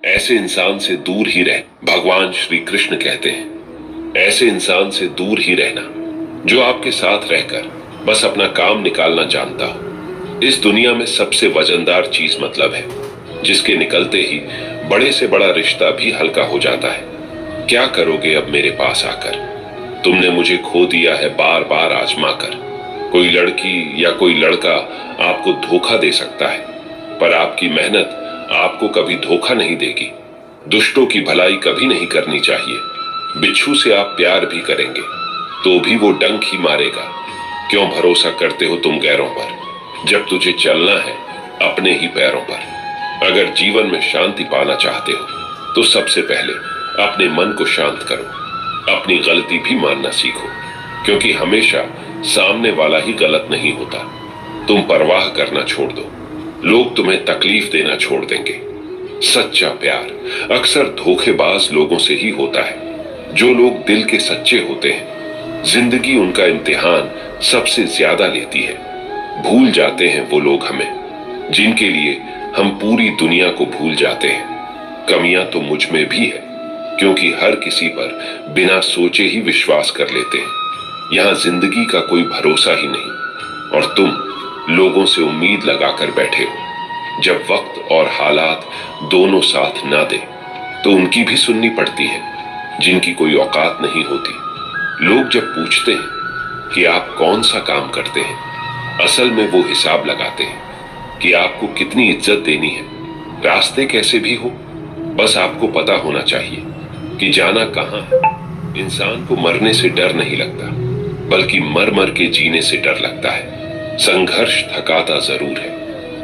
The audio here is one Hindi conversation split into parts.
ऐसे इंसान से दूर ही रह, भगवान श्री कृष्ण कहते हैं। ऐसे इंसान से दूर ही रहना जो आपके साथ रहकर बस अपना काम निकालना जानता हो। इस दुनिया में सबसे वजनदार चीज मतलब है, जिसके निकलते ही बड़े से बड़ा रिश्ता भी हल्का हो जाता है। क्या करोगे अब मेरे पास आकर? तुमने मुझे खो दिया है बार बार आजमा कर। कोई लड़की या कोई लड़का आपको धोखा दे सकता है, पर आपकी मेहनत आपको कभी धोखा नहीं देगी। दुष्टों की भलाई कभी नहीं करनी चाहिए। बिच्छू से आप प्यार भी करेंगे तो भी वो डंक ही मारेगा। क्यों भरोसा करते हो तुम गैरों पर, जब तुझे चलना है अपने ही पैरों पर। अगर जीवन में शांति पाना चाहते हो तो सबसे पहले अपने मन को शांत करो। अपनी गलती भी मानना सीखो, क्योंकि हमेशा सामने वाला ही गलत नहीं होता। तुम परवाह करना छोड़ दो, लोग तुम्हें तकलीफ देना छोड़ देंगे। सच्चा प्यार अक्सर धोखेबाज लोगों से ही होता है। जो लोग दिल के सच्चे होते हैं, जिंदगी उनका इम्तिहान सबसे ज्यादा लेती है। भूल जाते हैं वो लोग हमें जिनके लिए हम पूरी दुनिया को भूल जाते हैं। कमियां तो मुझ में भी है, क्योंकि हर किसी पर बिना सोचे ही विश्वास कर लेते हैं। यहां जिंदगी का कोई भरोसा ही नहीं, और तुम लोगों से उम्मीद लगाकर बैठे हो। जब वक्त और हालात दोनों साथ ना दे तो उनकी भी सुननी पड़ती है, जिनकी कोई औकात नहीं होती। लोग जब पूछते हैं कि आप कौन सा काम करते हैं, असल में वो हिसाब लगाते हैं कि आपको कितनी इज्जत देनी है। रास्ते कैसे भी हो, बस आपको पता होना चाहिए कि जाना कहां है। इंसान को मरने से डर नहीं लगता, बल्कि मर मर के जीने से डर लगता है। संघर्ष थकाता जरूर है,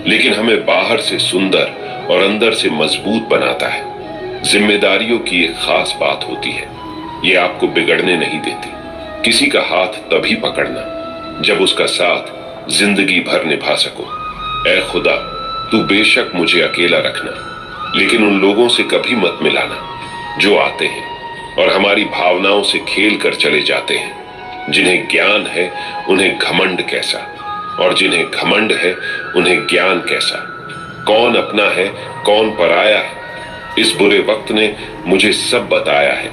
लेकिन हमें बाहर से सुंदर और अंदर से मजबूत बनाता है। जिम्मेदारियों की एक खास बात होती है, ये आपको बिगड़ने नहीं देती। किसी का हाथ तभी पकड़ना जब उसका साथ जिंदगी भर निभा सको। ऐ खुदा, तू बेशक मुझे अकेला रखना, लेकिन उन लोगों से कभी मत मिलाना जो आते हैं और हमारी भावनाओं से खेल कर चले जाते हैं। जिन्हें ज्ञान है उन्हें घमंड कैसा, और जिन्हें घमंड है उन्हें ज्ञान कैसा। कौन अपना है कौन पराया है, इस बुरे वक्त ने मुझे सब बताया है।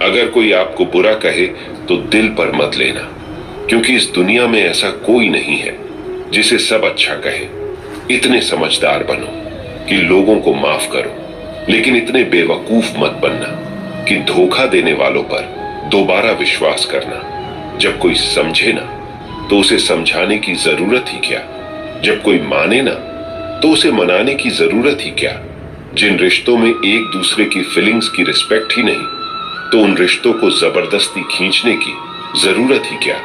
अगर कोई आपको बुरा कहे तो दिल पर मत लेना, क्योंकि इस दुनिया में ऐसा कोई नहीं है जिसे सब अच्छा कहे। इतने समझदार बनो कि लोगों को माफ करो, लेकिन इतने बेवकूफ मत बनना कि धोखा देने वालों पर दोबारा विश्वास करना। जब कोई समझे ना तो उसे समझाने की जरूरत ही क्या। जब कोई माने ना तो उसे मनाने की जरूरत ही क्या। जिन रिश्तों में एक दूसरे की फीलिंग्स की रिस्पेक्ट ही नहीं, तो उन रिश्तों को जबरदस्ती खींचने की जरूरत ही क्या।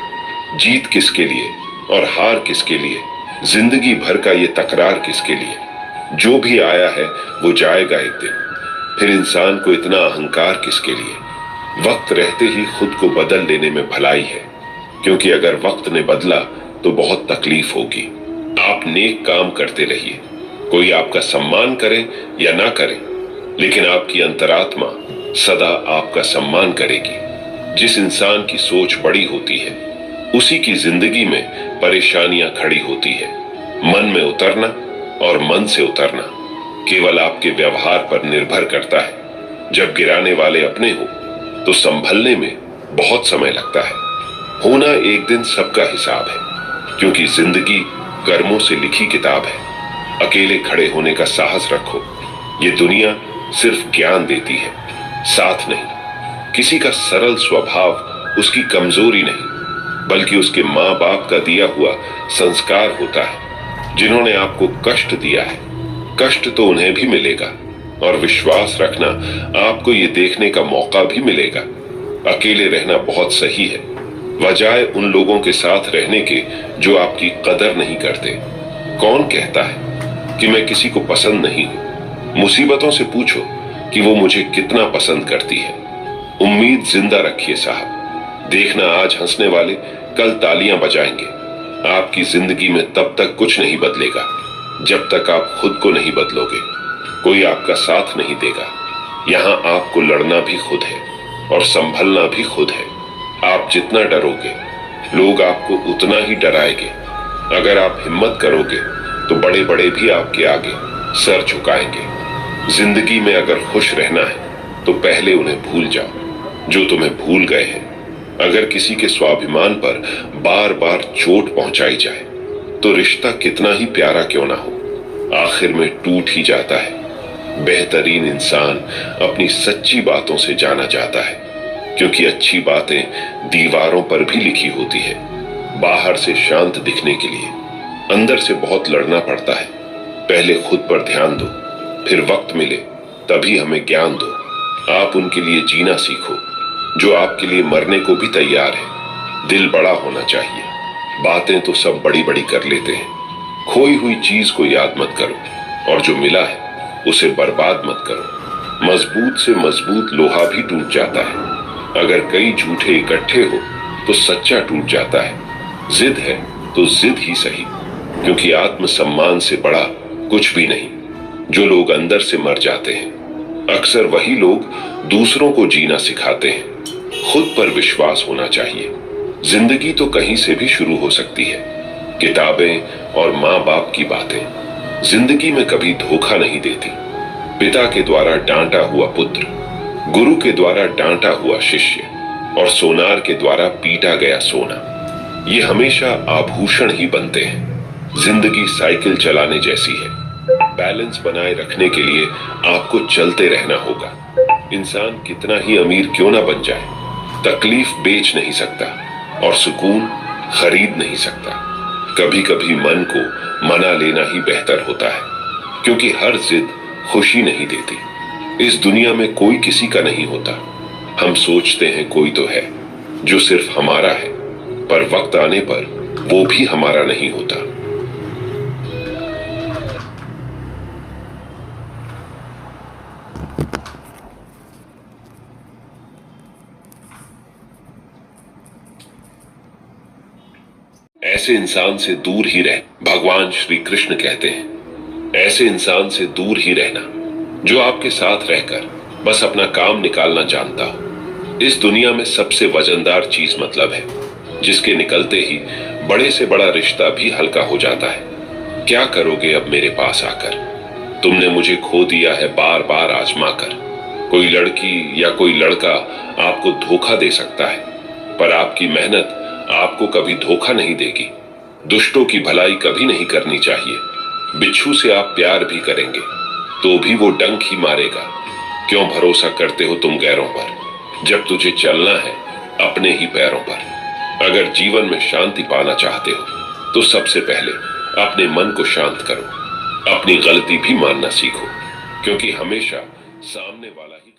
जीत किसके लिए और हार किसके लिए, जिंदगी भर का ये तकरार किसके लिए। जो भी आया है वो जाएगा एक दिन, फिर इंसान को इतना अहंकार किसके लिए। वक्त रहते ही खुद को बदल लेने में भलाई है, क्योंकि अगर वक्त ने बदला तो बहुत तकलीफ होगी। आप नेक काम करते रहिए, कोई आपका सम्मान करे या ना करे, लेकिन आपकी अंतरात्मा सदा आपका सम्मान करेगी। जिस इंसान की सोच बड़ी होती है, उसी की जिंदगी में परेशानियां खड़ी होती है। मन में उतरना और मन से उतरना केवल आपके व्यवहार पर निर्भर करता है। जब गिराने वाले अपने हो तो संभलने में बहुत समय लगता है। होना एक दिन सबका हिसाब है, क्योंकि जिंदगी कर्मों से लिखी किताब है। अकेले खड़े होने का साहस रखो। ये दुनिया सिर्फ ज्ञान देती है, साथ नहीं। किसी का सरल स्वभाव उसकी कमजोरी नहीं, बल्कि उसके माँ बाप का दिया हुआ संस्कार होता है। जिन्होंने आपको कष्ट दिया है, कष्ट तो उन्हें भी मिलेगा, और विश्वास रखना आपको ये देखने का मौका भी मिलेगा। अकेले रहना बहुत सही है, बजाय उन लोगों के साथ रहने के जो आपकी कदर नहीं करते। कौन कहता है कि मैं किसी को पसंद नहीं हूं? मुसीबतों से पूछो कि वो मुझे कितना पसंद करती है। उम्मीद जिंदा रखिए साहब, देखना आज हंसने वाले कल तालियां बजाएंगे। आपकी जिंदगी में तब तक कुछ नहीं बदलेगा जब तक आप खुद को नहीं बदलोगे। कोई आपका साथ नहीं देगा। यहाँ आपको लड़ना भी खुद है और संभलना भी खुद है। आप जितना डरोगे, लोग आपको उतना ही डराएंगे। अगर आप हिम्मत करोगे तो बड़े बड़े भी आपके आगे सर झुकाएंगे। जिंदगी में अगर खुश रहना है तो पहले उन्हें भूल जाओ जो तुम्हें भूल गए हैं। अगर किसी के स्वाभिमान पर बार बार चोट पहुंचाई जाए तो रिश्ता कितना ही प्यारा क्यों ना हो, आखिर में टूट ही जाता है। बेहतरीन इंसान अपनी सच्ची बातों से जाना जाता है, क्योंकि अच्छी बातें दीवारों पर भी लिखी होती है। बाहर से शांत दिखने के लिए अंदर से बहुत लड़ना पड़ता है। पहले खुद पर ध्यान दो, फिर वक्त मिले तभी हमें ज्ञान दो। आप उनके लिए जीना सीखो जो आपके लिए मरने को भी तैयार है। दिल बड़ा होना चाहिए, बातें तो सब बड़ी बड़ी कर लेते हैं। खोई हुई चीज को याद मत करो और जो मिला है उसे बर्बाद मत करो। मजबूत से मजबूत लोहा भी टूट जाता है। अगर कई झूठे इकट्ठे हो तो सच्चा टूट जाता है। जिद है तो जिद ही सही, क्योंकि आत्मसम्मान से बड़ा कुछ भी नहीं। जो लोग अंदर से मर जाते हैं अक्सर वही लोग दूसरों को जीना सिखाते हैं। खुद पर विश्वास होना चाहिए। जिंदगी तो कहीं से भी शुरू हो सकती है। किताबें और माँ बाप की बातें जिंदगी में कभी धोखा नहीं देती। पिता के द्वारा डांटा हुआ पुत्र, गुरु के द्वारा डांटा हुआ शिष्य और सोनार के द्वारा पीटा गया सोना, ये हमेशा आभूषण ही बनते हैं। जिंदगी साइकिल चलाने जैसी है। बैलेंस बनाए रखने के लिए आपको चलते रहना होगा। इंसान कितना ही अमीर क्यों ना बन जाए, तकलीफ बेच नहीं सकता और सुकून खरीद नहीं सकता। कभी कभी मन को मना लेना ही बेहतर होता है, क्योंकि हर जिद खुशी नहीं देती। इस दुनिया में कोई किसी का नहीं होता। हम सोचते हैं कोई तो है जो सिर्फ हमारा है, पर वक्त आने पर वो भी हमारा नहीं होता। ऐसे इंसान से दूर ही रह, भगवान श्री कृष्ण कहते हैं। ऐसे इंसान से दूर ही रहना जो आपके साथ रहकर बस अपना काम निकालना जानता हो। इस दुनिया में सबसे वजनदार चीज मतलब है, जिसके निकलते ही बड़े से बड़ा रिश्ता भी हल्का हो जाता है। क्या करोगे अब मेरे पास आकर? तुमने मुझे खो दिया है बार बार आजमा कर। कोई लड़की या कोई लड़का आपको धोखा दे सकता है, पर आपकी मेहनत आपको कभी धोखा नहीं देगी। दुष्टों की भलाई कभी नहीं करनी चाहिए। बिच्छू से आप प्यार भी करेंगे तो भी वो डंक ही मारेगा। क्यों भरोसा करते हो तुम गैरों पर, जब तुझे चलना है अपने ही पैरों पर। अगर जीवन में शांति पाना चाहते हो तो सबसे पहले अपने मन को शांत करो। अपनी गलती भी मानना सीखो, क्योंकि हमेशा सामने वाला ही